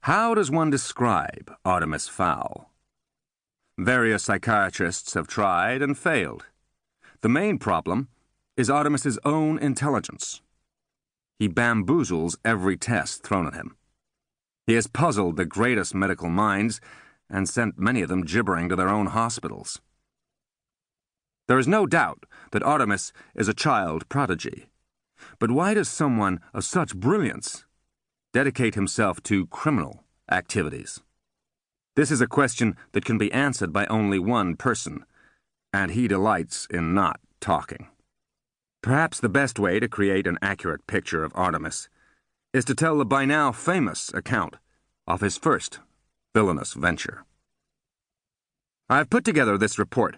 How does one describe Artemis Fowl? Various psychiatrists have tried and failed. The main problem is Artemis's own intelligence. He bamboozles every test thrown at him. He has puzzled the greatest medical minds and sent many of them gibbering to their own hospitals. There is no doubt that Artemis is a child prodigy. But why does someone of such brilliance dedicate himself to criminal activities? This is a question that can be answered by only one person, and he delights in not talking. Perhaps the best way to create an accurate picture of Artemis is to tell the by now famous account of his first villainous venture. I have put together this report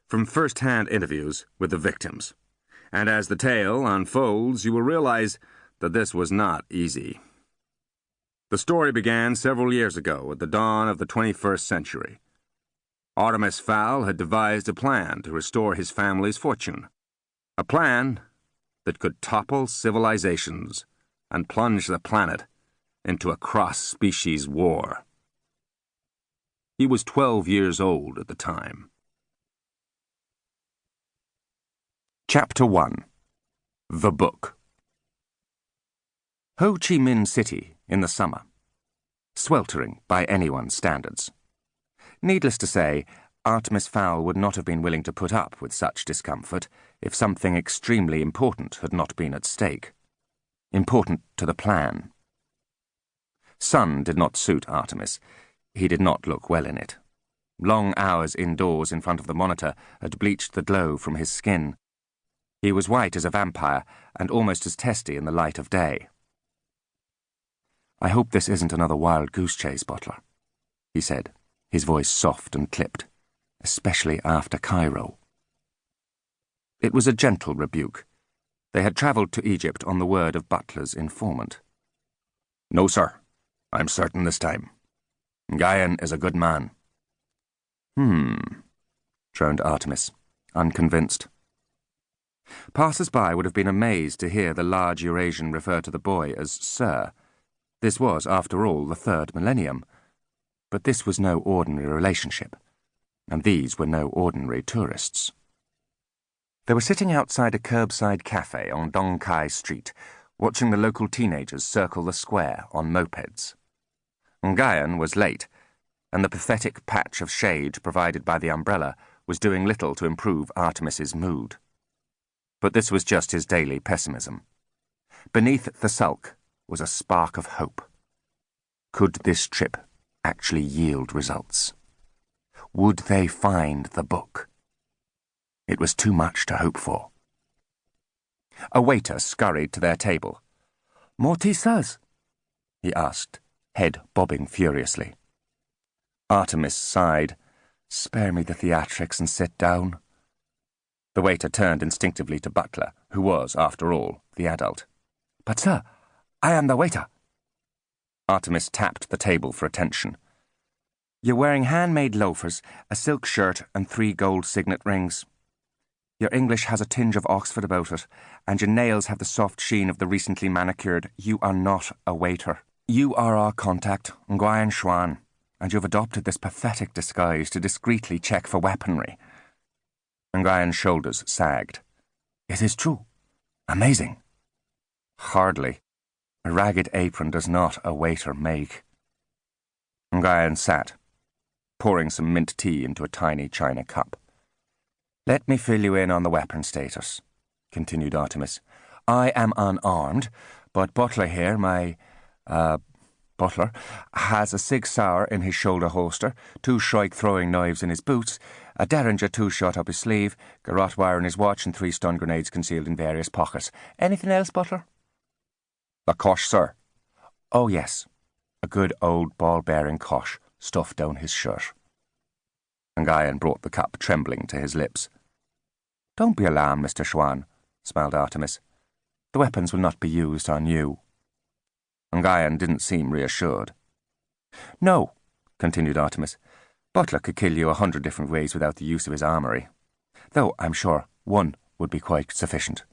from first-hand interviews with the victims, and as the tale unfolds, you will realize that this was not easy. The story began several years ago at the dawn of the 21st century. Artemis Fowl had devised a plan to restore his family's fortune, a plan that could topple civilizations and plunge the planet into a cross-species war. He was 12 years old at the time. Chapter 1. The Book. Ho Chi Minh City in the summer. Sweltering by anyone's standards. Needless to say, Artemis Fowl would not have been willing to put up with such discomfort if something extremely important had not been at stake. Important to the plan. Sun did not suit Artemis. He did not look well in it. Long hours indoors in front of the monitor had bleached the glow from his skin. He was white as a vampire and almost as testy in the light of day. "I hope this isn't another wild goose chase, Butler," he said, his voice soft and clipped, especially after Cairo. It was a gentle rebuke. They had travelled to Egypt on the word of Butler's informant. "No, sir. I'm certain this time. Eoin is a good man." Droned Artemis, unconvinced. Passers-by would have been amazed to hear the large Eurasian refer to the boy as Sir. This was, after all, the 3rd millennium. But this was no ordinary relationship, and these were no ordinary tourists. They were sitting outside a curbside cafe on Dong Kai Street, watching the local teenagers circle the square on mopeds. Eoin was late, and the pathetic patch of shade provided by the umbrella was doing little to improve Artemis's mood. But this was just his daily pessimism. Beneath the sulk was a spark of hope. Could this trip actually yield results? Would they find the book? It was too much to hope for. A waiter scurried to their table. "More tea, sirs?" he asked, head bobbing furiously. Artemis sighed. "Spare me the theatrics and sit down." The waiter turned instinctively to Butler, who was, after all, the adult. "But, sir, I am the waiter." Artemis tapped the table for attention. "You're wearing handmade loafers, a silk shirt, and 3 gold signet rings. Your English has a tinge of Oxford about it, and your nails have the soft sheen of the recently manicured. You are not a waiter. You are our contact, Nguyen Xuan, and you've adopted this pathetic disguise to discreetly check for weaponry." Nguyen's shoulders sagged. "It is true. Amazing." "Hardly. A ragged apron does not a waiter make." Nguyen sat, pouring some mint tea into a tiny china cup. "Let me fill you in on the weapon status," continued Artemis. "I am unarmed, but Butler here, my, butler, has a Sig Sauer in his shoulder holster, 2 Shrike throwing knives in his boots, a Derringer 2-shot up his sleeve, garrote wire in his watch, and 3 stun grenades concealed in various pockets. Anything else, Butler?" "A kosh, sir." "Oh, yes. A good old ball-bearing kosh stuffed down his shirt." Eoin brought the cup trembling to his lips. "Don't be alarmed, Mr. Xuan," smiled Artemis. "The weapons will not be used on you." Eoin didn't seem reassured. "No," continued Artemis. "Butler could kill you 100 different ways without the use of his armoury. Though I'm sure one would be quite sufficient."